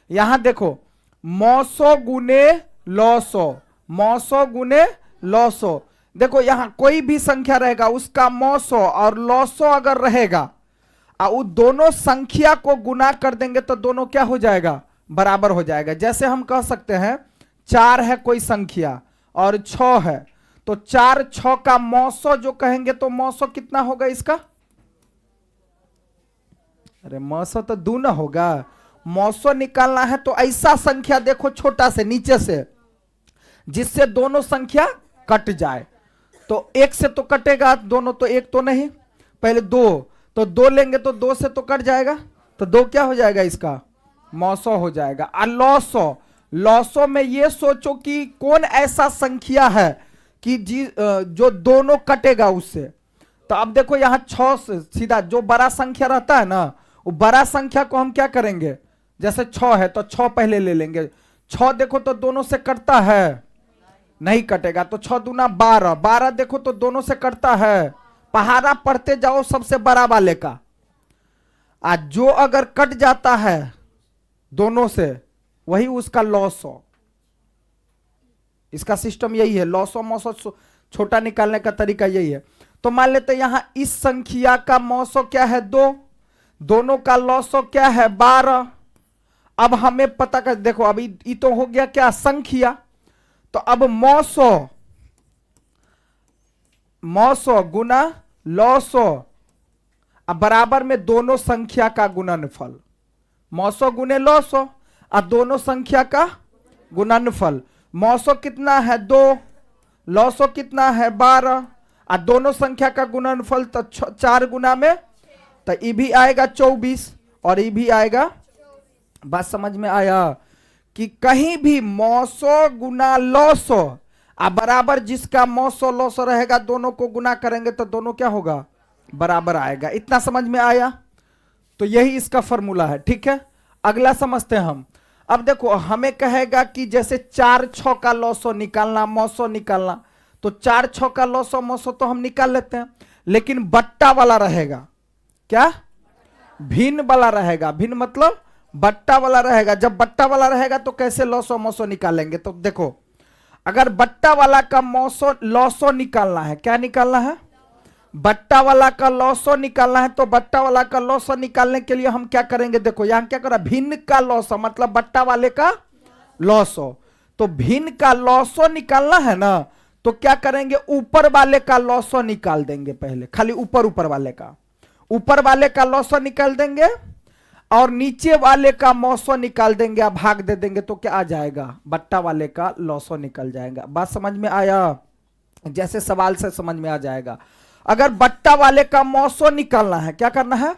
यहां देखो मौसो गुने लौसो, मौसो गुने लौसो। देखो यहां कोई भी संख्या रहेगा उसका मौसो और लौसो अगर रहेगा और वो दोनों संख्या को गुना कर देंगे तो दोनों क्या हो जाएगा, बराबर हो जाएगा। जैसे हम कह सकते हैं 4 है कोई संख्या और 6 है, तो 4 6 का मौसो जो कहेंगे तो मौसो कितना होगा इसका, अरे मौसो तो दूना होगा। मौसो निकालना है तो ऐसा संख्या देखो छोटा से नीचे से जिससे दोनों संख्या कट जाए। तो 1 से तो कटेगा दोनों, तो 1 तो नहीं, पहले 2, तो 2 लेंगे तो 2 से तो कट जाएगा, तो 2 क्या हो जाएगा इसका, मौसो हो जाएगा। और लौसो, लौसो में ये सोचो कि कौन ऐसा संख्या है कि जो दोनों कटेगा उससे। तो अब देखो यहां 6 से सीधा जो बड़ा संख्या रहता है ना, वो बड़ा संख्या को हम क्या करेंगे, जैसे 6 है तो 6 पहले ले लेंगे। 6 देखो तो दोनों से कटता है, नहीं कटेगा, तो 6 दूना 12, 12 देखो तो दोनों से कटता है, पहाड़ा पढ़ते जाओ सबसे बड़ा वाले का। आज जो अगर कट जाता है दोनों से वही उसका लॉस हो। इसका सिस्टम यही है, लॉसो मौसो छोटा निकालने का तरीका यही है। तो मान लेते हैं यहां इस संख्या का मौसो क्या है 2, दोनों का लॉसो क्या है 12। अब हमें पता कर, देखो अभी ये तो हो गया क्या संख्या, तो अब मौसो, मौसो गुना लौसो, अब बराबर में दोनों संख्या का गुणनफल, मौसो गुने लौसो और दोनों संख्या का गुणनफल। मौसो कितना है 2, लौसो कितना है 12 और दोनों संख्या का गुणनफल तो 4 गुना में, तो ये भी आएगा 24 और ये भी आएगा। बात समझ में आया कि कहीं भी मौसो गुना लौसो और बराबर जिसका मौसो लौसो रहेगा दोनों को गुना करेंगे तो दोनों क्या होगा, बराबर आएगा। इतना समझ में आया, तो यही इसका फॉर्मूला है। ठीक है, अगला समझते हैं हम। अब देखो हमें कहेगा कि जैसे 4 6 का लौसो निकालना, मौसो निकालना, तो 4 6 का लौसो मौसो तो हम निकाल लेते हैं, लेकिन बट्टा वाला रहेगा, क्या भिन्न वाला रहेगा, भिन्न मतलब बट्टा वाला रहेगा। जब बट्टा वाला रहेगा तो कैसे लौसो मौसो निकालेंगे, तो देखो अगर बट्टा वाला का मौसो लौसो निकालना है, क्या निकालना है, बट्टा वाला का लौसो निकालना है, तो बट्टा वाला का लौसो निकालने के लिए हम क्या करेंगे, देखो यहां क्या करा, भिन्न का लौसो मतलब बट्टा वाले का लौसो। तो भिन्न का लौसो निकालना है ना, तो क्या करेंगे, ऊपर वाले का लौसो निकाल देंगे पहले, खाली ऊपर ऊपर वाले का, ऊपर वाले का लौसो निकाल देंगे और नीचे वाले का मौसो निकाल देंगे, आप भाग दे देंगे तो क्या आ जाएगा, बट्टा वाले का लौसो निकल जाएगा। बात समझ में आया, जैसे सवाल से समझ में आ जाएगा। अगर बट्टा वाले का मौसो निकालना है, क्या करना है,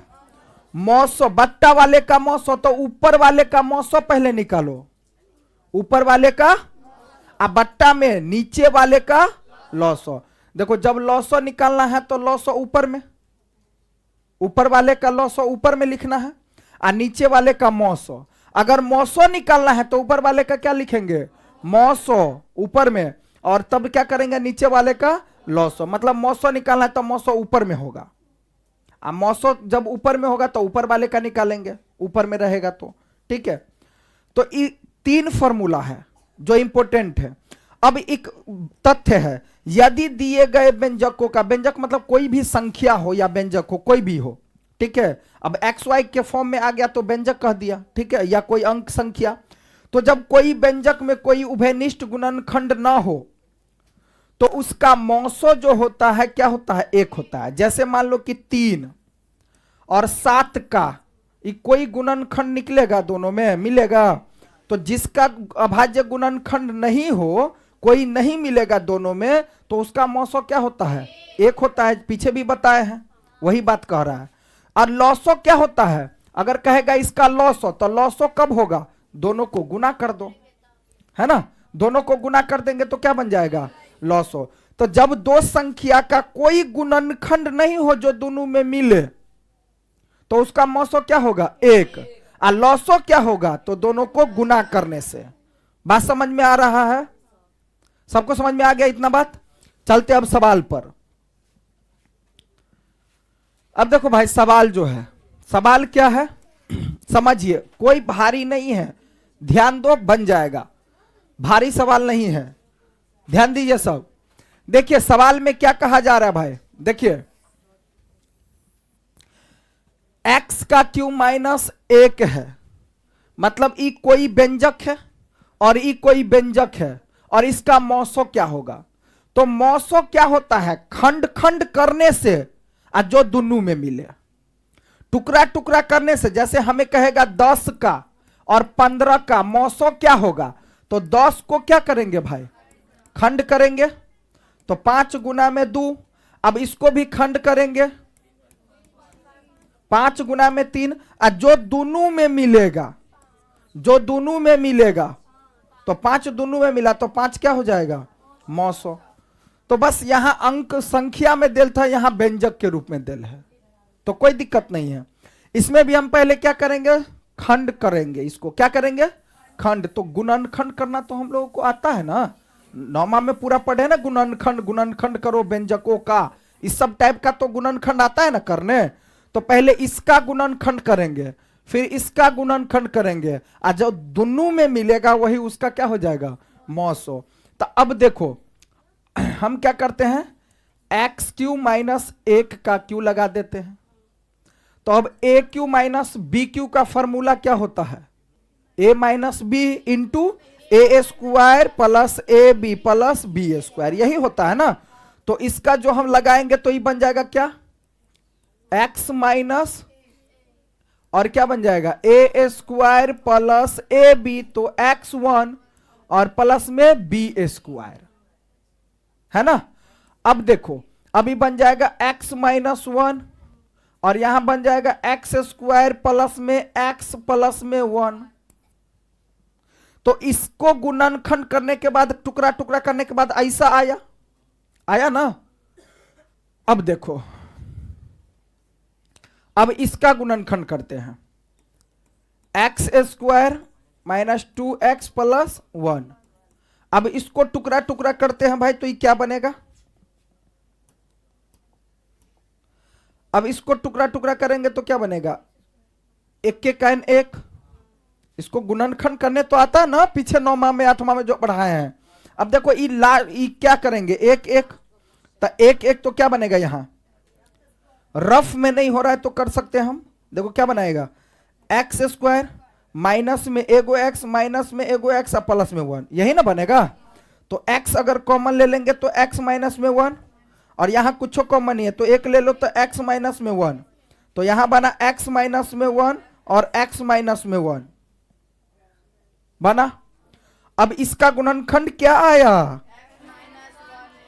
मौसो, बट्टा वाले का मौसो, तो ऊपर वाले का मौसो पहले निकालो, ऊपर वाले का, अब बट्टा में नीचे वाले का लौसो। देखो जब लौसो निकालना है तो लौसो ऊपर में, ऊपर वाले का लौसो ऊपर में लिखना है और नीचे वाले का मौसो। अगर मौसो निकालना है तो ऊपर वाले का क्या लिखेंगे, मौसो ऊपर में, और तब क्या करेंगे, नीचे वाले का लौसो। मतलब मौसो निकालना है तो मौसो ऊपर में होगा, अब मौसो जब ऊपर में होगा तो ऊपर वाले का निकालेंगे, ऊपर में रहेगा तो। ठीक है, तो 3 फॉर्मूला है जो इंपॉर्टेंट है। अब एक तथ्य है, यदि दिए गए व्यंजकों का, व्यंजक मतलब कोई भी संख्या हो या व्यंजक हो, कोई भी हो, ठीक है, अब एक्स वाई के फॉर्म में आ गया तो व्यंजक कह दिया, ठीक है, या कोई अंक संख्या। तो जब कोई व्यंजक में कोई उभयनिष्ठ गुणनखंड ना हो तो उसका मौसो जो होता है क्या होता है, 1 होता है। जैसे मान लो कि 3 और 7 का कोई गुणनखंड निकलेगा, दोनों में मिलेगा, तो जिसका अभाज्य गुणनखंड नहीं हो, कोई नहीं मिलेगा दोनों में, तो उसका मौसो क्या होता है, 1 होता है। पीछे भी बताए हैं, वही बात कह रहा है। और लौसो क्या होता है, अगर कहेगा इसका लौसो, तो लौसो कब होगा, दोनों को गुना कर दो, है ना, दोनों को गुना कर देंगे तो क्या बन जाएगा, लौसो। तो जब 2 संख्या का कोई गुणनखंड नहीं हो जो दोनों में मिले तो उसका मौसो क्या होगा, 1, और लौसो क्या होगा, तो दोनों को गुना करने से। बात समझ में आ रहा है, सबको समझ में आ गया इतना बात। चलते अब सवाल पर। अब देखो भाई सवाल जो है, सवाल क्या है समझिए, कोई भारी नहीं है, ध्यान दो, बन जाएगा, भारी सवाल नहीं है, ध्यान दीजिए सब। देखिए सवाल में क्या कहा जा रहा है भाई, देखिए x का क्यू माइनस 1 है, मतलब ई कोई व्यंजक है और ई कोई व्यंजक है, और इसका मौसो क्या होगा। तो मौसो क्या होता है, खंड खंड करने से जो दोनों में मिले, टुकड़ा टुकड़ा करने से। जैसे हमें कहेगा 10 का और 15 का मौसो क्या होगा, तो 10 को क्या करेंगे भाई, खंड करेंगे, तो 5 गुना में 2। अब इसको भी खंड करेंगे, 5 गुना में 3, और जो दोनों में मिलेगा, जो दोनों में मिलेगा, तो 5 दोनों में मिला तो 5 क्या हो जाएगा, मौसो। तो बस यहां अंक संख्या में दिल था, यहां व्यंजक के रूप में दिल है, तो कोई दिक्कत नहीं है। इसमें भी हम पहले क्या करेंगे, खंड करेंगे, इसको क्या करेंगे, खंड। तो गुणनखंड करना तो हम लोगों को आता है ना, नौमा में पूरा पढ़े ना, गुणनखंड, गुणनखंड करो व्यंजकों का, इस सब टाइप का तो गुणनखंड आता है ना करने। तो पहले इसका गुणनखंड करेंगे, फिर इसका गुणनखंड करेंगे, और जो दोनों में मिलेगा वही उसका क्या हो जाएगा, मौसो। तो अब देखो हम क्या करते हैं, एक्स क्यू माइनस 1 का क्यू लगा देते हैं। तो अब A cube minus B cube का फॉर्मूला क्या होता है, A minus B into A square plus A B plus B square, यही होता है ना। तो इसका जो हम लगाएंगे तो ये बन जाएगा क्या, एक्स माइनस और क्या बन जाएगा, ए स्क्वायर प्लस ए बी, तो x1 और प्लस में बी स्क्वायर, है ना। अब देखो अभी बन जाएगा x माइनस 1 और यहां बन जाएगा एक्स स्क्वायर प्लस में x प्लस में 1। तो इसको गुणनखंड करने के बाद, टुकड़ा टुकड़ा करने के बाद ऐसा आया, आया ना। अब देखो अब इसका गुणनखंड करते हैं, x square minus 2x plus 1। अब इसको टुकड़ा टुकड़ा करते हैं भाई, तो ये क्या बनेगा, अब इसको टुकड़ा टुकड़ा करेंगे तो क्या बनेगा, 1 के काइन 1। इसको गुणनखंड करने तो आता है ना, पीछे 9वां में 8वां में जो पढ़ाए हैं। अब देखो ये क्या करेंगे, 1 1, तो 1 1 तो क्या बनेगा, यहां रफ में नहीं हो रहा है तो कर सकते हैं हम। देखो क्या बनाएगा, एक्स स्क्वायर माइनस में एगो एक्स माइनस में एगो एक्स प्लस में 1, यही ना बनेगा। तो x अगर कॉमन ले लेंगे तो x माइनस में 1, और यहां कुछ कॉमन नहीं है तो 1 ले लो तो x माइनस में 1, तो यहां बना x माइनस में 1 और x माइनस में 1 बना। अब इसका गुणनखंड क्या आया,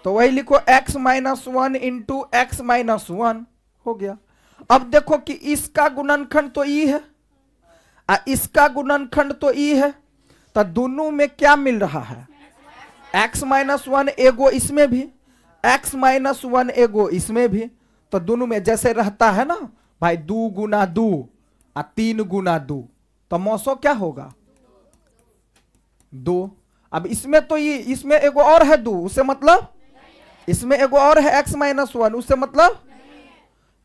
तो वही लिखो x minus 1 into x minus 1 हो गया। अब देखो कि इसका गुणनखंड तो ई है, इसका गुणनखंड तो ई है, तो दोनों में क्या मिल रहा है, x माइनस 1 एगो इसमें भी, x माइनस 1 एगो इसमें भी। तो दोनों में जैसे रहता है ना भाई, 2 गुना 2 और 3 गुना 2, तो मौसो क्या होगा, 2। अब इसमें तो ये, इसमें एगो और है 2, उससे मतलब, इसमें एगो और है x माइनस 1, उससे मतलब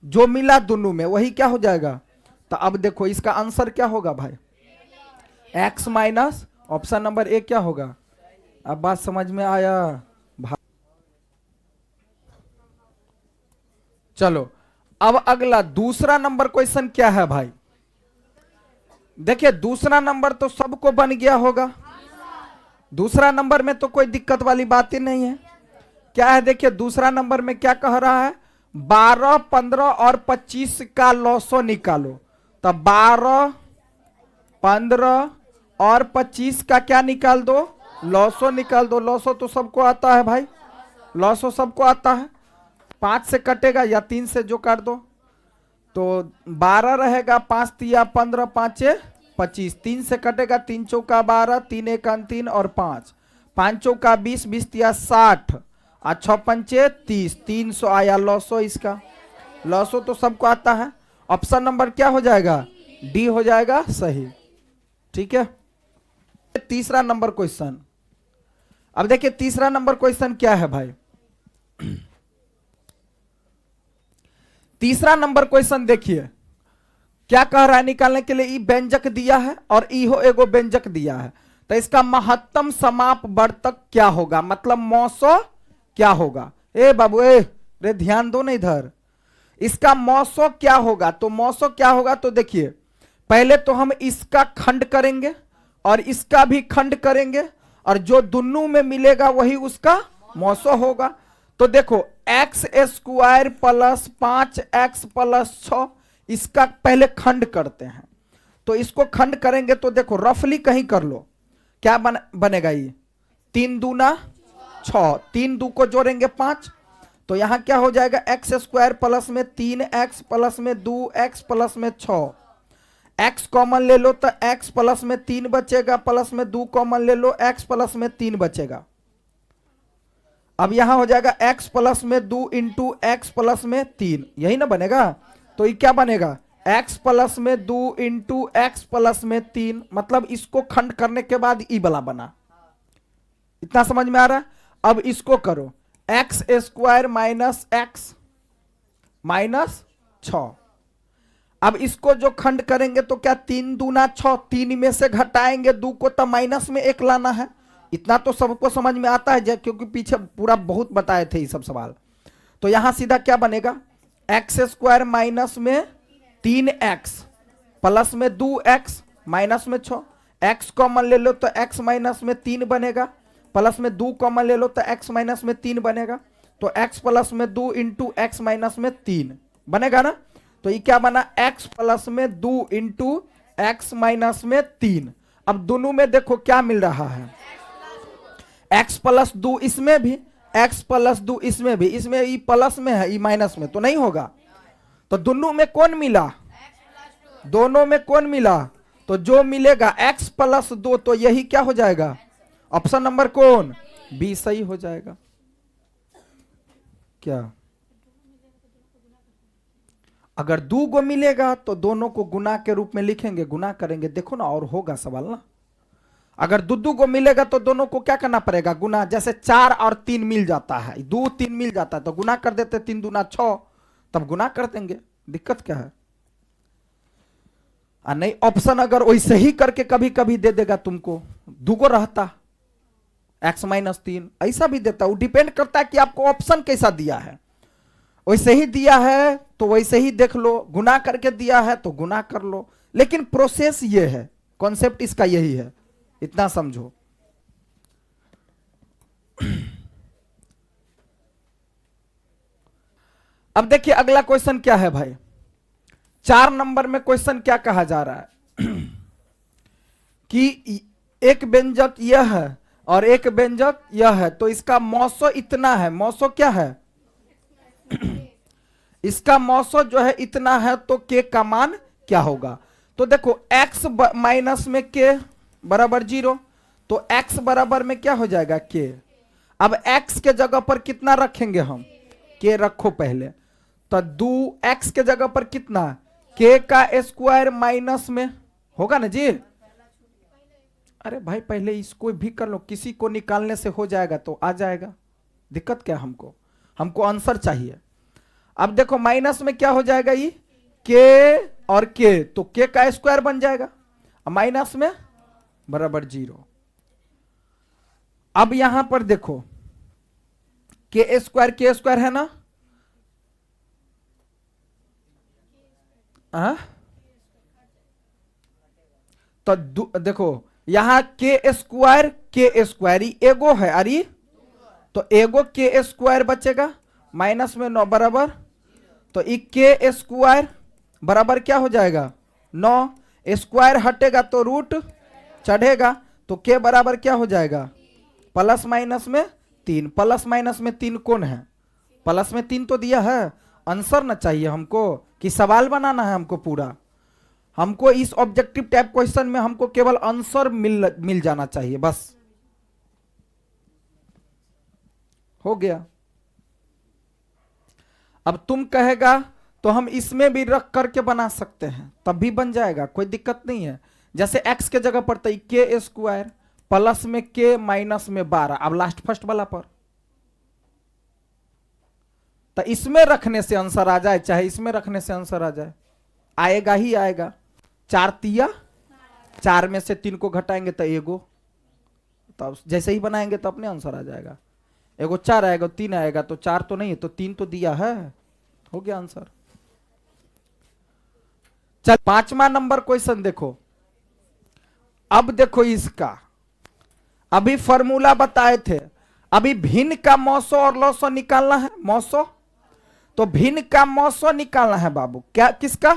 जो मिला दोनों में वही क्या हो जाएगा। तो अब देखो इसका आंसर क्या होगा भाई, x minus, option number A क्या होगा। अब बात समझ में आया भाई। चलो अब अगला दूसरा नंबर क्वेश्चन क्या है भाई। देखिए दूसरा नंबर तो सबको बन गया होगा, दूसरा नंबर में तो कोई दिक्कत वाली बात ही नहीं है। क्या है, देखिए दूसरा नंबर में क्या कह रहा है, 12 15 और 25 का लॉसो निकालो। तो 12 15 और 25 का क्या निकाल दो, लॉसो निकाल दो। लॉसो तो सबको आता है भाई, लॉसो सबको आता है। 5 से कटेगा या 3 से जो काट दो, तो 12 रहेगा, 5 तिया 15, 5 25, 3 से कटेगा, 3 चौका 12, 3 एक 3 और 5, 5 चौका 20, 20 तिया 60 और 6 पंचे 30, 300 आया लॉसो। इसका लॉसो तो सबको आता है। ऑप्शन नंबर क्या हो जाएगा, डी हो जाएगा सही। ठीक है, तीसरा नंबर क्वेश्चन। अब देखिए तीसरा नंबर क्वेश्चन क्या है भाई। तीसरा नंबर क्वेश्चन देखिए, क्या कह रहा है निकालने के लिए? ई व्यंजक दिया है और ई हो एगो व्यंजक दिया है, तो इसका महत्तम समापवर्तक क्या होगा, मतलब मौसो क्या होगा? ए बाबू ए रे ध्यान दो ना इधर, इसका मौसो क्या होगा? तो मौसो क्या होगा, तो देखिए पहले तो हम इसका खंड करेंगे और इसका भी खंड करेंगे और जो दोनों में मिलेगा वही उसका मौसो होगा। तो देखो x square plus 5x plus 6, इसका पहले खंड करते हैं। तो इसको खंड करेंगे तो देखो रफली कहीं कर लो, क्या बनेगा ये 3 दूना 6, 3 दू को जोड़ेंगे 5, तो यहां क्या हो जाएगा एक्स स्क्वायर प्लस में 3x प्लस में 2x प्लस में 6, x कॉमन ले लो तो x प्लस में 3 बचेगा, प्लस में 2 कॉमन ले लो x प्लस में 3 बचेगा। अब यहां हो जाएगा x प्लस में 2 इंटू एक्स प्लस में 3, यही ना बनेगा। तो ये क्या बनेगा x प्लस में 2 इंटू एक्स प्लस में 3, मतलब इसको खंड करने के बाद ई वाला बना। इतना समझ में आ रहा है? अब इसको करो x square minus x minus 6। अब इसको जो खंड करेंगे तो क्या 3 दूना 6, 3 में से घटाएंगे 2 को तो माइनस में 1 लाना है। इतना तो सबको समझ में आता है क्योंकि पीछे पूरा बहुत बताए थे ये सब सवाल। तो यहां सीधा क्या बनेगा एक्स स्क्वायर माइनस में 3x प्लस में 2x माइनस में 6, x कॉमन ले लो तो x माइनस में 3 बनेगा, प्लस में 2 कॉमन ले लो तो x माइनस में 3 बनेगा, तो x प्लस में 2 इंटू एक्स माइनस में 3 बनेगा ना। तो ये क्या बना x प्लस में 2 इंटू एक्स माइनस में 3। अब दोनों में देखो क्या मिल रहा है, x प्लस 2 इसमें भी, x प्लस 2 इसमें भी, इसमें ये प्लस में है ये माइनस में तो नहीं होगा। तो दोनों में कौन मिला, दोनों में कौन मिला, तो जो मिलेगा x प्लस 2, तो यही क्या हो जाएगा ऑप्शन नंबर कौन बी सही हो जाएगा। क्या अगर 2 गो मिलेगा तो दोनों को गुना के रूप में लिखेंगे, गुना करेंगे, देखो ना और होगा सवाल ना। अगर 2 को मिलेगा तो दोनों को क्या करना पड़ेगा गुना, जैसे 4 और 3 मिल जाता है, 2 3 मिल जाता है तो गुना कर देते, 3 दूना 6, तब गुना कर देंगे, दिक्कत क्या है। नहीं ऑप्शन अगर वैसे ही करके कभी कभी दे देगा तुमको, 2 को रहता x माइनस 3 ऐसा भी देता, वो डिपेंड करता है कि आपको ऑप्शन कैसा दिया है। वैसे ही दिया है तो वैसे ही देख लो, गुना करके दिया है तो गुना कर लो, लेकिन प्रोसेस ये है, कॉन्सेप्ट इसका यही है, इतना समझो। अब देखिए अगला क्वेश्चन क्या है भाई, 4 नंबर में क्वेश्चन क्या कहा जा रहा है कि एक व्यंजक यह है और एक व्यंजक यह है, तो इसका मौसो इतना है, मौसो क्या है इसका मौसो जो है इतना है, तो के का मान क्या होगा। तो देखो x माइनस में के बराबर 0, तो x बराबर में क्या हो जाएगा के। अब x के जगह पर कितना रखेंगे हम, के रखो पहले, तो 2x के जगह पर कितना के का स्क्वायर माइनस में होगा ना जी। अरे भाई पहले इसको भी कर लो, किसी को निकालने से हो जाएगा तो आ जाएगा, दिक्कत क्या, हमको आंसर चाहिए। अब देखो माइनस में क्या हो जाएगा ये के और के, तो के का स्क्वायर बन जाएगा, माइनस में बराबर 0। अब यहां पर देखो के स्क्वायर है ना, तो देखो यहां के स्क्वायर एगो है, अरे तो एगो के स्क्वायर बचेगा, माइनस में 9 बराबर, तो के स्क्वायर बराबर क्या हो जाएगा 9, स्क्वायर हटेगा तो रूट चढ़ेगा, तो के बराबर क्या हो जाएगा प्लस माइनस में 3, प्लस माइनस में 3 कौन है, प्लस में 3 तो दिया है। आंसर ना चाहिए हमको कि सवाल बनाना है हमको पूरा, हमको इस ऑब्जेक्टिव टाइप क्वेश्चन में हमको केवल आंसर मिल जाना चाहिए, बस हो गया। अब तुम कहेगा तो हम इसमें भी रख करके बना सकते हैं, तब भी बन जाएगा, कोई दिक्कत नहीं है। जैसे x के जगह पर के स्क्वायर प्लस में के माइनस में 12, अब लास्ट फर्स्ट वाला पर, तो इसमें रखने से आंसर आ जाए चाहे इसमें रखने से आंसर आ जाए, आएगा ही आएगा। 4 तिया 4 में से 3 को घटाएंगे तो एगो, तो जैसे ही बनाएंगे तो अपने आंसर आ जाएगा। एगो 4 आएगा, 3 आएगा, तो 4 तो नहीं है, तो 3 तो दिया है, हो गया आंसर। चल 5वां नंबर क्वेश्चन देखो। अब देखो इसका, अभी फॉर्मूला बताए थे, अभी भिन्न का मौसो और लौसो निकालना है। मौसो, तो भिन्न का मौसो निकालना है बाबू। क्या, किसका?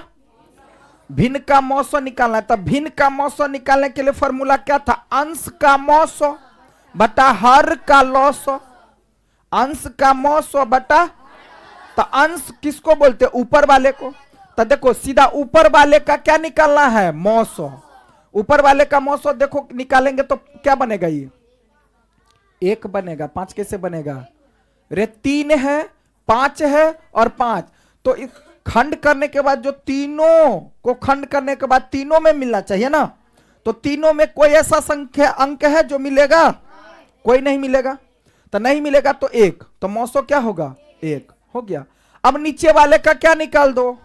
भिन्न का मौसो निकालना है। तब भिन्न का मौसो निकालने के लिए फॉर्मूला क्या था? अंश का मौसो बटा हर का लौसो। अंश का मौसो बटा, तो अंश किसको बोलते हैं? ऊपर वाले को। तो देखो सीधा ऊपर वाले का क्या निकालना है? मौसो। ऊपर वाले का मौसो देखो निकालेंगे तो क्या बनेगा? ये 1 बनेगा। 5 कैसे बनेगा रे? 3 है, 5 है और 5, तो इस खंड करने के बाद जो तीनों को खंड करने के बाद तीनों में मिलना चाहिए ना, तो तीनों में कोई ऐसा संख्या अंक है जो मिलेगा? कोई नहीं मिलेगा। तो नहीं मिलेगा तो 1, तो मौसो क्या होगा? 1 हो गया। अब नीचे वाले का क्या निकाल दो।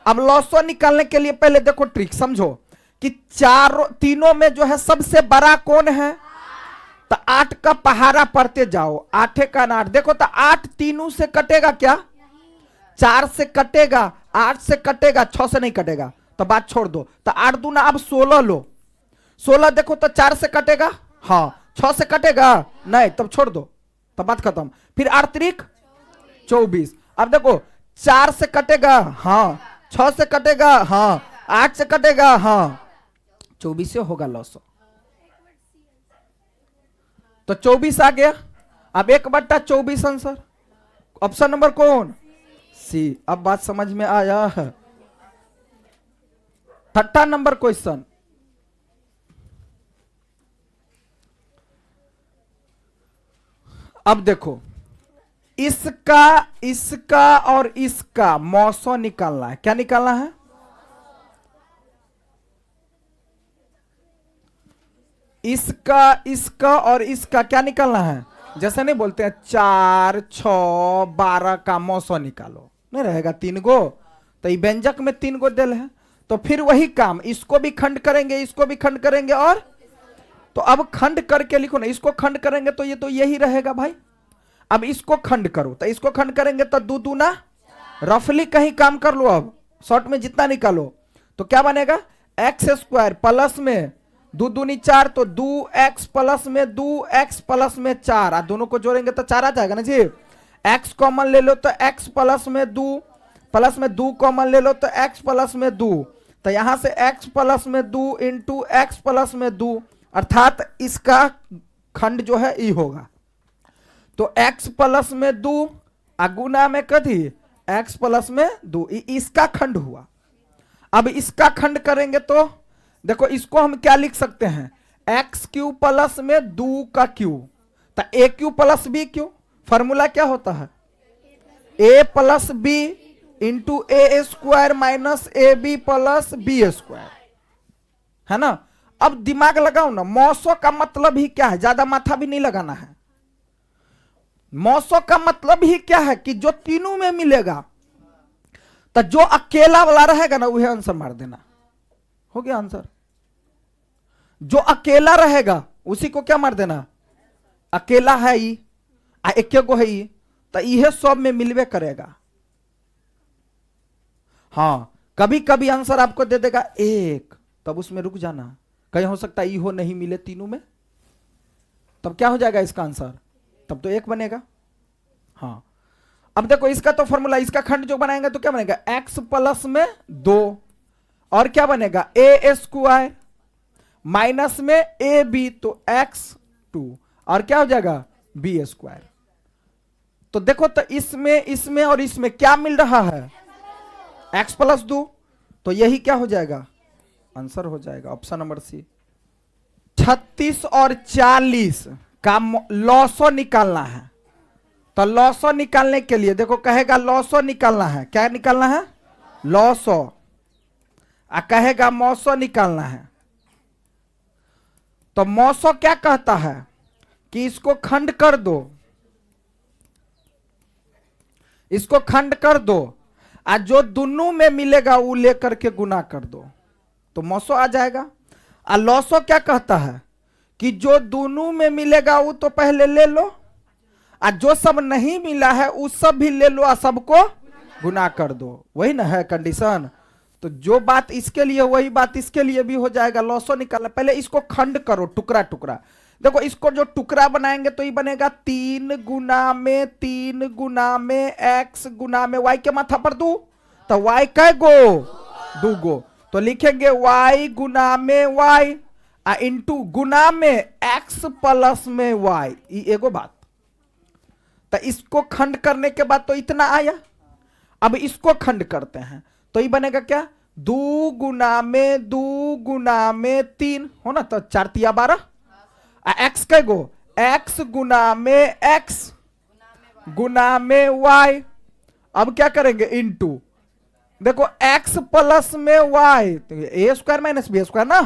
अब लौसो निकालने के लिए पहले देखो ट्रिक समझो कि तीनों में जो है सबसे बड़ा कौन है? तो 8 का पहाड़ा पढ़ते जाओ। 8 का 8, देखो तो 8 तीनों से कटेगा क्या? 4 से कटेगा, 8 से कटेगा, 6 से नहीं कटेगा, तो बात छोड़ दो। तो 8 दूना अब 16 लो। 16 देखो तो 4 से कटेगा, हाँ। 6 से कटेगा नहीं, तब छोड़ दो, तब बात खत्म। फिर 8 त्रिक 24। अब देखो 4 से कटेगा, हाँ। 6 से कटेगा, हाँ। 8 से कटेगा, हाँ। 24 से होगा लॉस, तो 24 आ गया। अब 1/24 आंसर। ऑप्शन नंबर कौन? सी। अब बात समझ में आया है। 6ठा नंबर क्वेश्चन। अब देखो इसका और इसका मौसो निकालना है। क्या निकालना है? इसका और इसका क्या निकालना है? जैसे नहीं बोलते हैं 4, 6, 12 का मौसो निकालो, नहीं रहेगा 3 गो, तो ये व्यंजक में 3 गो दिल है। तो फिर वही काम, इसको भी खंड करेंगे, इसको भी खंड करेंगे, और तो अब खंड करके लिखो ना। इसको खंड करेंगे तो ये तो यही रहेगा भाई। अब इसको खंड करो, तो इसको खंड करेंगे तो 2 दूना, रफली कहीं काम कर लो। अब शॉर्ट में जितना निकालो तो क्या बनेगा? x² प्लस में 2 दूनी 4, तो 2x प्लस में 2x प्लस में 4, दोनों को जोड़ेंगे तो 4 आ जाएगा ना जी। x कॉमन ले लो तो x प्लस में 2, प्लस में 2 कॉमन ले लो तो x प्लस में 2, तो यहां से x प्लस में 2 इंटू x प्लस में 2, अर्थात इसका खंड जो है ई होगा। तो x प्लस में 2 अगुना में कथी? x प्लस में 2, इसका खंड हुआ। अब इसका खंड करेंगे तो देखो इसको हम क्या लिख सकते हैं? x³ प्लस में 2 का क्यू, तो a³ प्लस b³। फॉर्मूला क्या होता है? a plus b into a² minus ab plus b², है ना। अब दिमाग लगाओ ना, मौसो का मतलब ही क्या है? ज्यादा माथा भी नहीं लगाना है। मौसो का मतलब ही क्या है कि जो तीनों में मिलेगा, तो जो अकेला वाला रहेगा ना वह आंसर मार देना, हो गया आंसर। जो अकेला रहेगा उसी को क्या मार देना? अकेला है ही, एक को है ही, तो यह सब में मिलवे करेगा। हाँ, कभी कभी आंसर आपको दे देगा 1, तब उसमें रुक जाना। कहीं हो सकता है इहो नहीं मिले तीनों में, तब क्या हो जाएगा इसका आंसर? तब तो 1 बनेगा। हाँ, अब देखो इसका तो फॉर्मूला, इसका खंड जो बनाएंगे तो क्या बनेगा? x प्लस में 2, और क्या बनेगा? a² माइनस में ab, तो x2, और क्या हो जाएगा? b²। तो देखो तो इसमें और इसमें क्या मिल रहा है? x प्लस 2, तो यही क्या हो जाएगा? आंसर हो जाएगा ऑप्शन नंबर सी। 36 और 40 का लॉसो निकालना है। तो लॉसो निकालने के लिए देखो कहेगा लॉसो निकालना है। क्या निकालना है? लॉसो। कहेगा मौसो निकालना है। तो मौसो क्या कहता है कि इसको खंड कर दो, इसको खंड कर दो, आज जो दोनों में मिलेगा वो लेकर के गुना कर दो तो मौसो आ जाएगा। और लॉसो क्या कहता है कि जो दोनों में मिलेगा वो तो पहले ले लो, और जो सब नहीं मिला है वो सब भी ले लो और सबको गुना कर दो। वही ना है कंडीशन। तो जो बात इसके लिए वही बात इसके लिए भी हो जाएगा। लॉसो निकालना, पहले इसको खंड करो टुकड़ा टुकड़ा। देखो इसको जो टुकड़ा बनाएंगे तो ये बनेगा 3 गुना में x गुना में y के माथा पर दू, तो y कै गो 2 गो, तो लिखेंगे y गुना में y इंटू गुना में x प्लस में y। ये एगो बात। तो इसको खंड करने के बाद तो इतना आया। अब इसको खंड करते हैं तो ये बनेगा क्या 2 गुना में 3 हो ना, तो 4 तिया 12 x कै गो x गुना में x गुना में y। अब क्या करेंगे इंटू, देखो x प्लस में y तो a square minus B square ना,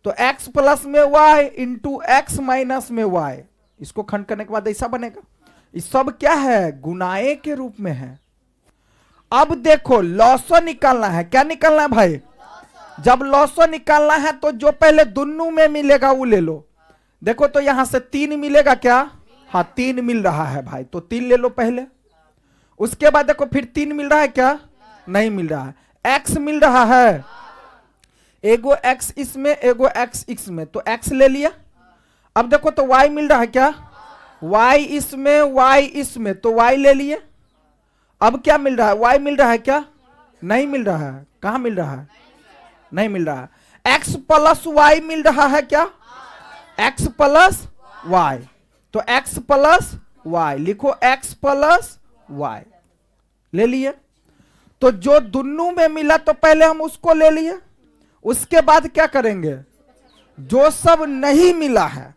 तो x प्लस में y इंटू x माइनस में y। इसको खंड करने के बाद ऐसा बनेगा। ये सब क्या है गुनाए के रूप में है। अब देखो लॉसो निकालना है। क्या निकालना है भाई? जब लॉसो निकालना है तो जो पहले दोनों में मिलेगा वो ले लो। देखो तो यहां से 3 मिलेगा क्या? हाँ 3 मिल रहा है भाई, तो 3 ले लो पहले। उसके बाद देखो फिर 3 मिल रहा है क्या? नहीं मिल रहा है। x मिल रहा है, एगो x इसमें एगो x इसमें, तो x ले लिया। अब देखो तो y मिल रहा है क्या? y इसमें तो y ले लिए। अब क्या मिल रहा है? y मिल रहा है क्या? नहीं मिल रहा है। कहां मिल रहा है? नहीं मिल रहा है। x प्लस y मिल रहा है क्या? x प्लस y, तो x प्लस y लिखो, x प्लस y ले लिए। तो जो दोनों में मिला तो पहले हम उसको ले लिए। उसके बाद क्या करेंगे? जो सब नहीं मिला है,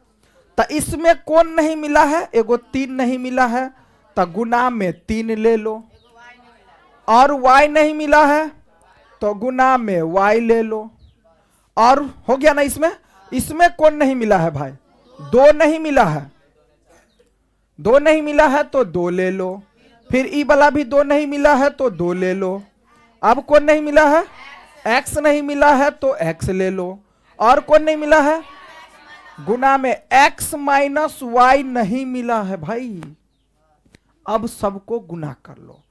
तो इसमें कौन नहीं मिला है? एगो 3 नहीं मिला है, तो गुना में 3 ले लो। और y नहीं मिला है तो गुना में y ले लो। और हो गया ना इसमें? इसमें कौन नहीं मिला है भाई? 2 नहीं मिला है। 2 नहीं मिला है तो 2 ले लो। फिर ई वाला भी 2 नहीं मिला है तो 2 ले लो। अब कौन नहीं मिला है? x नहीं मिला है तो x ले लो। और कौन नहीं मिला है? गुना में x माइनस y नहीं मिला है भाई। अब सबको गुना कर लो।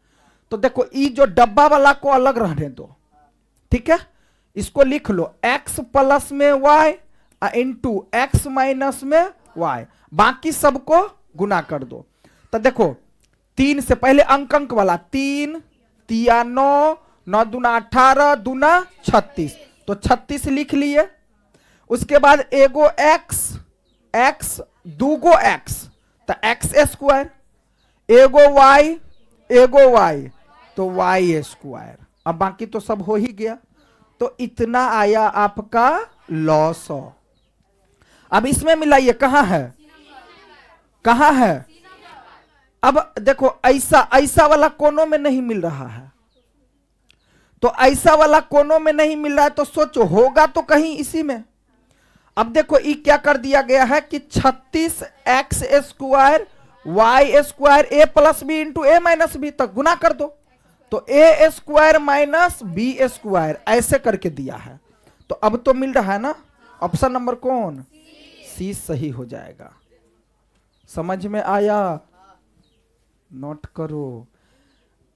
तो देखो ई जो डब्बा वाला को अलग रहने दो, ठीक है? इसको लिख लो x प्लस में y इंटू x माइनस में y, बाकी सबको गुना कर दो। तो देखो 3 से पहले अंक वाला 3 तिया 9, 9 दूना 18, दूना 36, तो 36 लिख लिए। उसके बाद एगो x दूगो x, तो x स्क्वायर, एगो y तो y स्क्वायर। अब बाकी तो सब हो ही गया। तो इतना आया आपका लॉस। अब इसमें मिलाइए, कहां है? कहां है? अब देखो ऐसा वाला कोनों में नहीं मिल रहा है, तो ऐसा वाला कोनों में नहीं मिल रहा है, तो सोचो होगा तो कहीं इसी में। अब देखो ये क्या कर दिया गया है कि 36x square y square a plus B into A minus B तक गुना कर दो, तो a square minus B square ऐसे करके दिया है। तो अब तो मिल रहा है ना। ऑप्शन नंबर कौन? सी सही हो जाएगा। समझ में आया? नोट करो।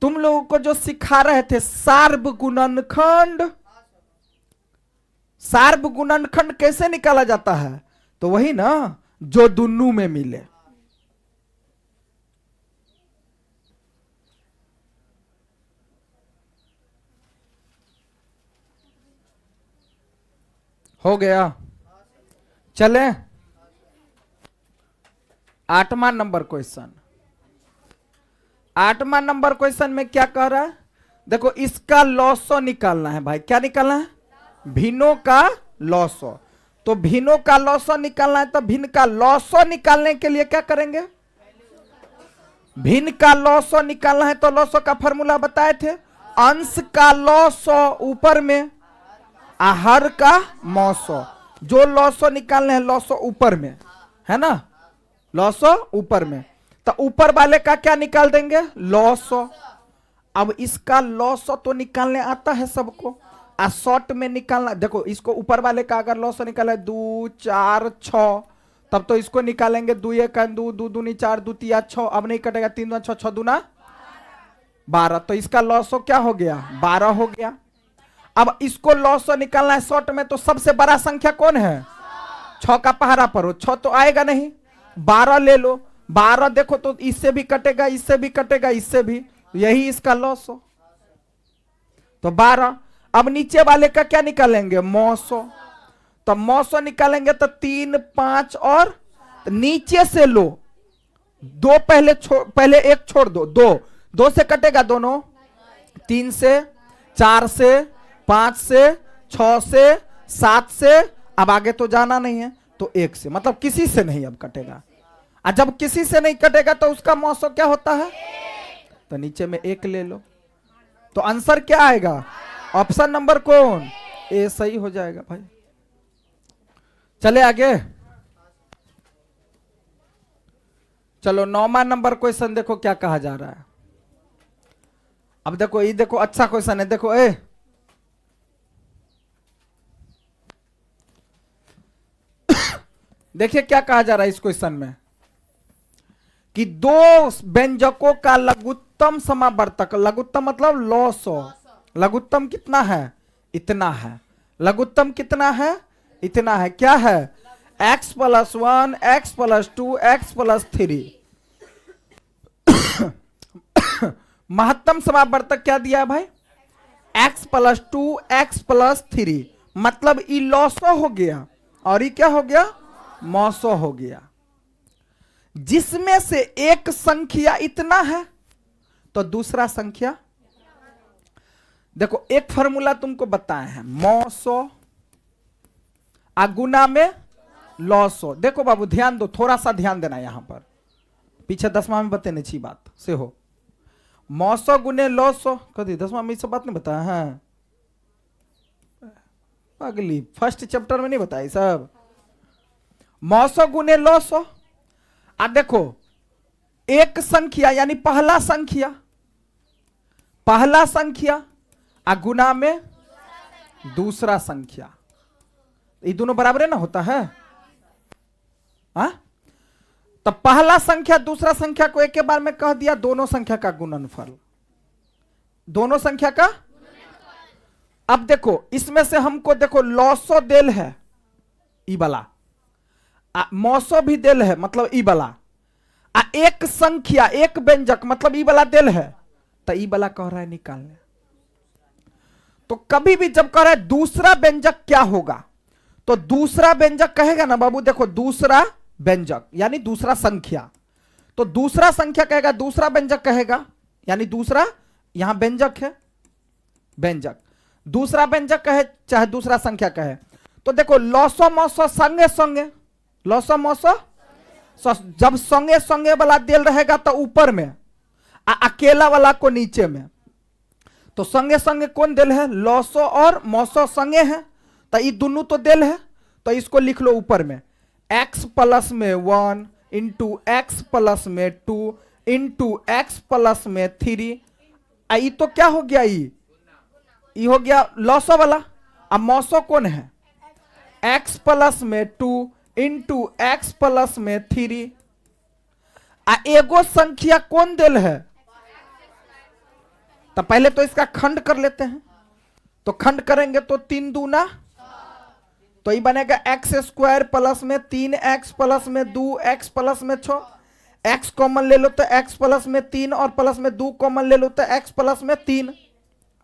तुम लोगों को जो सिखा रहे थे सार्व गुणनखंड, सार्व गुणनखंड कैसे निकाला जाता है? तो वही ना जो दोनों में मिले। हो गया? चले 8वां नंबर क्वेश्चन। 8वां नंबर क्वेश्चन में क्या कह रहा है? देखो इसका लॉसो निकालना है भाई। क्या निकालना है? भिन्नों का लॉसो। तो भिन्नों का लॉसो निकालना है, तो भिन्न का लॉसो निकालने के लिए क्या करेंगे? भिन्न का लॉसो निकालना है तो लॉसो का फॉर्मूला बताए थे, अंश का लॉसो ऊपर में, हर का मौसो। जो लॉसो निकालने हैं लॉसो ऊपर में है ना, लॉसो ऊपर में, तो ऊपर वाले का क्या निकाल देंगे? लॉसो। अब इसका लॉस तो निकालने आता है सबको, आ शॉर्ट में निकालना। देखो इसको ऊपर वाले का अगर लॉस निकाला 2 4 6, तब तो इसको निकालेंगे 2 1 2 2 दूनी 4 2 3 6, अब नहीं कटेगा 3 2 6 6 दूना 12, तो इसका लॉस क्या हो गया 12 हो गया। अब इसको लॉस निकालना है शॉर्ट में, तो सबसे बड़ा संख्या कौन है 6 का पहाड़ा पर हो, 6 तो आएगा नहीं, 12 ले लो, 12 देखो तो इससे भी कटेगा, इससे भी कटेगा, इससे भी, यही इसका लॉस हो, तो 12। अब नीचे वाले का क्या निकालेंगे मौसो, तो मौसो निकालेंगे तो 3 5 और तो नीचे से लो 2, पहले 1 छोड़ दो, 2 से कटेगा दोनों, 3 से 4 से 5 से 6 से 7 से, अब आगे तो जाना नहीं है, तो 1 से, मतलब किसी से नहीं अब कटेगा। और जब किसी से नहीं कटेगा तो उसका मौसो क्या होता है, तो नीचे में 1 ले लो, तो आंसर क्या आएगा ऑप्शन नंबर कौन ए सही हो जाएगा भाई। चले आगे, चलो 9वां नंबर क्वेश्चन देखो क्या कहा जा रहा है। अब देखो ये देखो अच्छा क्वेश्चन है, देखो देखिए क्या कहा जा रहा है इस क्वेश्चन में कि 2 व्यंजकों का लघुत्तम समावर्तक, लघुत्तम मतलब लॉसो, लघुत्तम कितना है इतना है, लघुत्तम कितना है इतना है, क्या है x + 1 x + 2 x + 3। महत्तम समावर्तक क्या दिया है भाई x + 2 x + 3, मतलब ई लॉसो हो गया और ये क्या हो गया मौसो हो गया। जिसमें से एक संख्या इतना है तो दूसरा संख्या, देखो एक फॉर्मूला तुमको बताए हैं मौसो गुना में लॉसो। देखो बाबू ध्यान दो, थोड़ा सा ध्यान देना यहां पर, पीछे 10वां में बताने छी बात से हो, मौसो गुने लॉसो, कभी 10वां में सब बात नहीं बताया है, अगली फर्स्ट चैप्टर में नहीं बताई सब, मौसो गुने लॉसो। देखो एक संख्या यानी पहला संख्या गुना में दूसरा संख्या, ये दोनों बराबर है ना होता है, तो पहला संख्या दूसरा संख्या को एक के बार में कह दिया दोनों संख्या का गुणनफल, दोनों संख्या का। अब देखो इसमें से हमको देखो लॉसो देल है ई वाला, मौसो भी देल है मतलब ई वाला, एक संख्या एक व्यंजक मतलब ई वाला देल है, तो ई वाला कह रहा है निकालने। तो कभी भी जब कह रहा है दूसरा व्यंजक क्या होगा, तो दूसरा व्यंजक कहेगा ना बाबू, देखो दूसरा व्यंजक यानी दूसरा संख्या, तो दूसरा संख्या कहेगा दूसरा व्यंजक कहेगा, यानी दूसरा यहां व्यंजक है, व्यंजक दूसरा व्यंजक कहे चाहे दूसरा संख्या कहे। तो देखो लॉसो मौसो संगे संगे, लॉसो मौसो जब संगे संगे वाला देल रहेगा तो ऊपर में, अकेला वाला को नीचे में, तो संगे संगे कौन देल है लॉसो और मौसो संगे हैं, तो ये दोनों तो देल है, तो इसको लिख लो ऊपर में x + 1 × x + 2 × x + 3, ये तो क्या हो गया ये हो गया लॉसो वाला। अब मौसो कौन है x + 2 × x + 3, एगो संख्या कौन देल है, तो पहले तो इसका खंड कर लेते हैं, तो खंड करेंगे तो 3 दूना, तो ये बनेगा x² + 3x + 2x + 6, x common ले लो तो x + 3 और प्लस में 2 कॉमन ले लो तो x + 3,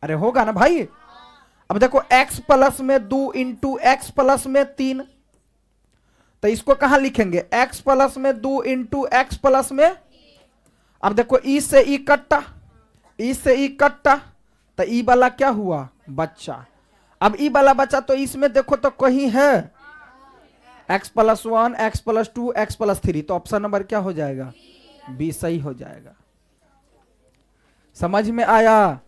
अरे होगा ना भाई। अब देखो x + 2 × x + 3, तो इसको कहां लिखेंगे x + 2 × x + अब देखो ई से ई कट्टा, ई से ई कट्टा, तो ई वाला क्या हुआ बच्चा। अब ई वाला बच्चा तो इसमें देखो तो कहीं है x + 1 x + 2 x + 3, तो ऑप्शन नंबर क्या हो जाएगा बी सही हो जाएगा। समझ में आया।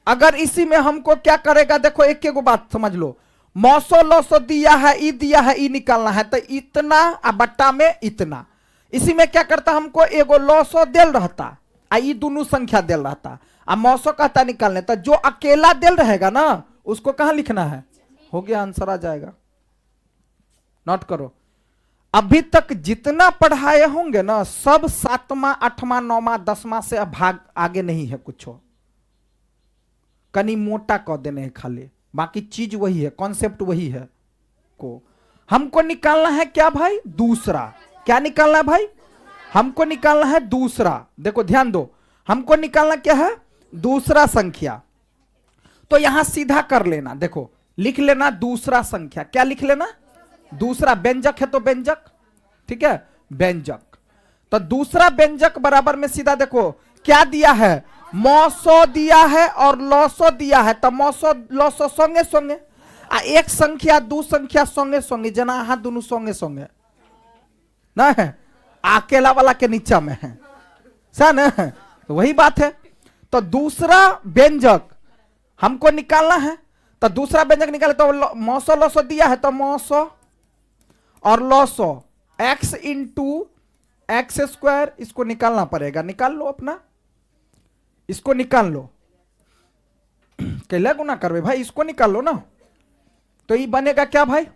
अगर इसी में हमको क्या करेगा, देखो एक एक बात समझ लो, मौसो लॉसो दिया है ई निकालना है, तो इतना बट्टा में इतना, इसी में क्या करता हमको एगो लॉसो देल रहता, ई दोनों संख्या देल रहता, अब मौसो कहता निकालने, तो जो अकेला दिल रहेगा ना उसको कहां लिखना है, हो गया, आंसर आ जाएगा। नोट करो, अभी तक जितना पढ़ाए होंगे ना सब 7वां 8वां 9वां 10वां से भाग आगे नहीं है, कुछ कनी मोटा कह देने हैं खाली, बाकी चीज वही है, कॉन्सेप्ट वही है। को हमको निकालना है क्या भाई, दूसरा। क्या निकालना है भाई, हमको निकालना है दूसरा। देखो ध्यान दो, हमको निकालना क्या है, दूसरा संख्या। तो यहां सीधा कर लेना, देखो लिख लेना दूसरा संख्या। क्या लिख लेना, दूसरा। व्यंजक है तो व्यंजक, ठीक है, व्यंजक। तो दूसरा व्यंजक बराबर में सीधा देखो क्या दिया है, मौसो दिया है और लौसो दिया है। तो मौसो लौसो संगे संगे, एक संख्या दो संख्या संगे संगे, जना हाथ दोनों संगे संगे ना है, अकेला वाला के नीचा में है सा ना है, तो वही बात है। तो दूसरा व्यंजक हमको निकालना है, तो दूसरा व्यंजक निकाले तो मौसो लौसो दिया है, तो मौसो और लौसो x इंटू एक्स स्क्वायर, इसको निकालना पड़ेगा। निकाल लो अपना, इसको निकाल लो, कैला गुना करवे भाई, इसको निकाल लो ना। तो ये बनेगा क्या भाई,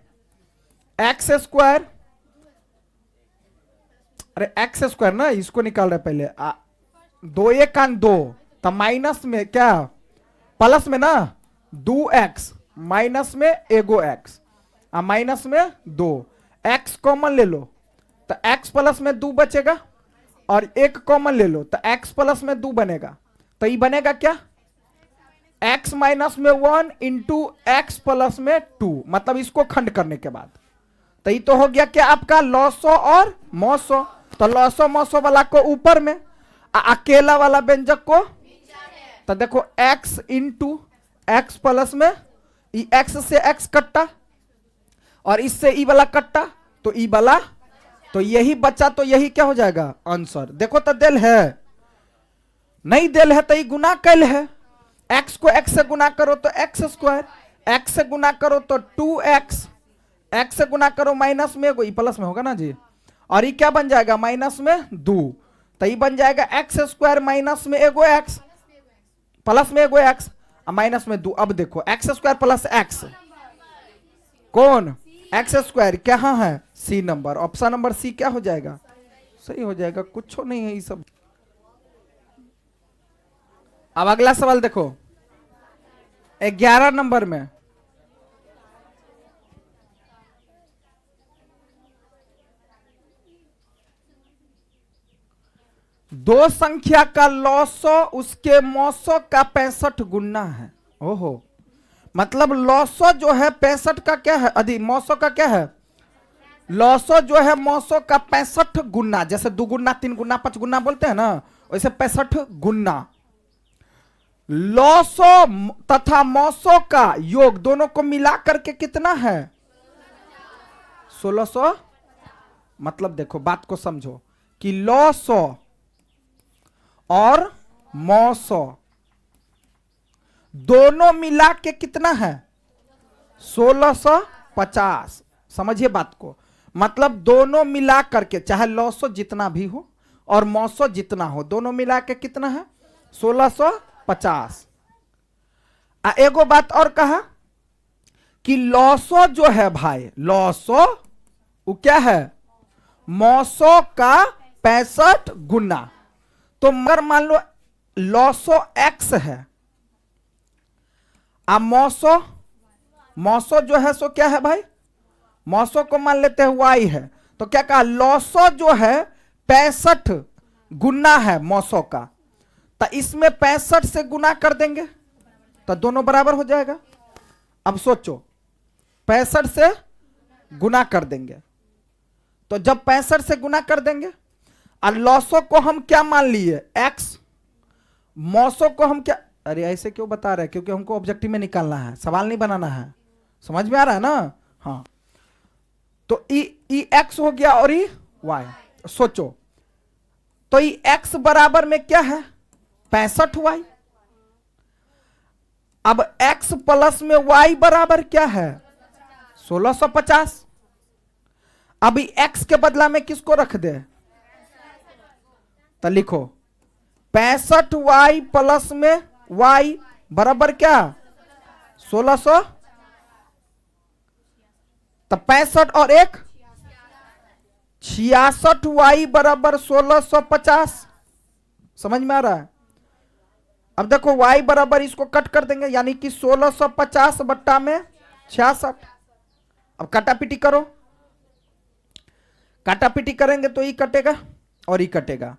एक्स स्क्वायर, अरे एक्स स्क्वायर ना, इसको निकाल रहे पहले, 2 तो माइनस में क्या, प्लस में ना 2x, माइनस में एगो x, माइनस में 2, x कॉमन ले लो तो x प्लस में 2 बचेगा, और 1 कॉमन ले लो तो x प्लस में 2 बनेगा। तो ये बनेगा क्या, x माइनस में 1 इंटू एक्स प्लस में 2, मतलब इसको खंड करने के बाद। तो ये तो हो गया क्या आपका लौसो और मौसो। तो लौसो मौसो वाला को ऊपर में, अकेला वाला व्यंजक को, तो देखो x इंटू एक्स प्लस में, ई x से x कट्टा और इससे ई वाला कट्टा, तो ई वाला, तो यही बचा, तो यही क्या हो जाएगा आंसर। देखो तो दिल है, नहीं दिल है तो ये गुना कैल है, x को x से गुना करो तो एक्स स्क्वायर, x से गुना करो तो 2x, x से गुना करो माइनस में एगो, प्लस में होगा ना जी, और ये क्या बन जाएगा माइनस में 2, तो ये बन जाएगा एक्स स्क्वायर माइनस में एगो x, प्लस में एगो x, माइनस में 2। अब देखो एक्स स्क्वायर प्लस x, कौन एक्स स्क्वायर, क्या है C number, option number C क्या हो जाएगा, सही हो जाएगा, कुछ नहीं है ये सब। अब अगला सवाल देखो 11 नंबर में, दो संख्या का लौसो उसके मौसो का 65 गुना है। ओहो, मतलब लौसो जो है 65 का क्या है, अधि मौसो का क्या है, लौसो जो है मौसो का 65 गुना, जैसे 2 गुना 3 गुना 5 गुना बोलते हैं ना, वैसे 65 गुना। लौसो तथा मौसो का योग दोनों को मिला करके कितना है, 1600। मतलब देखो बात को समझो कि लौसो और मौसो दोनों मिला के कितना है 1650। समझिए बात को, मतलब दोनों मिला करके, चाहे लौसो जितना भी हो और मौसो जितना हो, दोनों मिला के कितना है 1650। एगो बात और कहा कि लौसो जो है भाई, लौसो वो क्या है मौसो का 65 गुना। तो मगर मान लो लौसो x है, अब मौसो, मौसो जो है सो क्या है भाई, मौसो को मान लेते हैं y है, तो क्या कहा लौसो जो है 65 गुना है मौसो का, तो इसमें 65 से गुना कर देंगे तो दोनों बराबर हो जाएगा। अब सोचो 65 से गुना कर देंगे, तो जब 65 से गुना कर देंगे, और लौसो को हम क्या मान लिए x, मौसो को हम क्या, अरे ऐसे क्यों बता रहे हैं, क्योंकि हमको ऑब्जेक्टिव में निकालना है, सवाल नहीं बनाना है, समझ में आ रहा है ना। हाँ, तो ई एक्स हो गया और ई वाई। सोचो तो ई एक्स बराबर में क्या है 65 वाई, अब x प्लस में y बराबर क्या है 1650। अभी x के बदला में किसको रख दे, तो लिखो 65y प्लस में y बराबर क्या 1600। तो 65 और 1 66y बराबर 1650। समझ में आ रहा है? अब देखो y बराबर इसको कट कर देंगे यानी कि 1650 बट्टा में 66। अब काटापीटी करो, काटापीटी करेंगे तो ये कटेगा और ये कटेगा।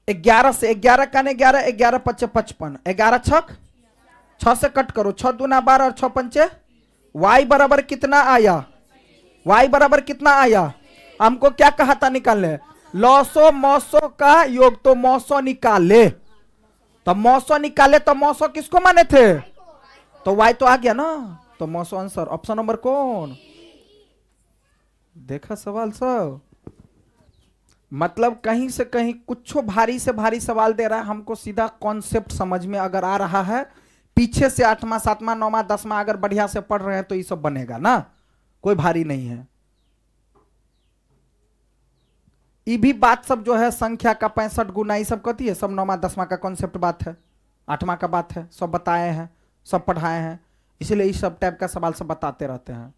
11 से 11 का 11, 11 पच्चे 55, 11 छक 6 से कट करो, 6 दूना 12 और 6 पंचे। y बराबर कितना आया, y बराबर कितना आया? हमको क्या कहा था निकालने, लॉसो मौसो का योग, तो मौसो निकाले। तो मौसो निकाले तो मौसो किसको माने थे, तो y तो आ गया ना, तो मौसो आंसर ऑप्शन नंबर कौन। देखा सवाल सब, मतलब कहीं से कहीं कुछ भारी से भारी सवाल दे रहा है, हमको सीधा कॉन्सेप्ट समझ में अगर आ रहा है, पीछे से 8वां 7वां 9वां 10वां अगर बढ़िया से पढ़ रहे हैं तो ये सब बनेगा ना, कोई भारी नहीं है। ये भी बात सब जो है संख्या का 65 गुना ये सब कहती है, सब 9वां 10वां का कॉन्सेप्ट बात है, 8वां का बात है, सब बताए हैं, सब पढ़ाए हैं, इसलिए इस सब टाइप का सवाल सब बताते रहते हैं।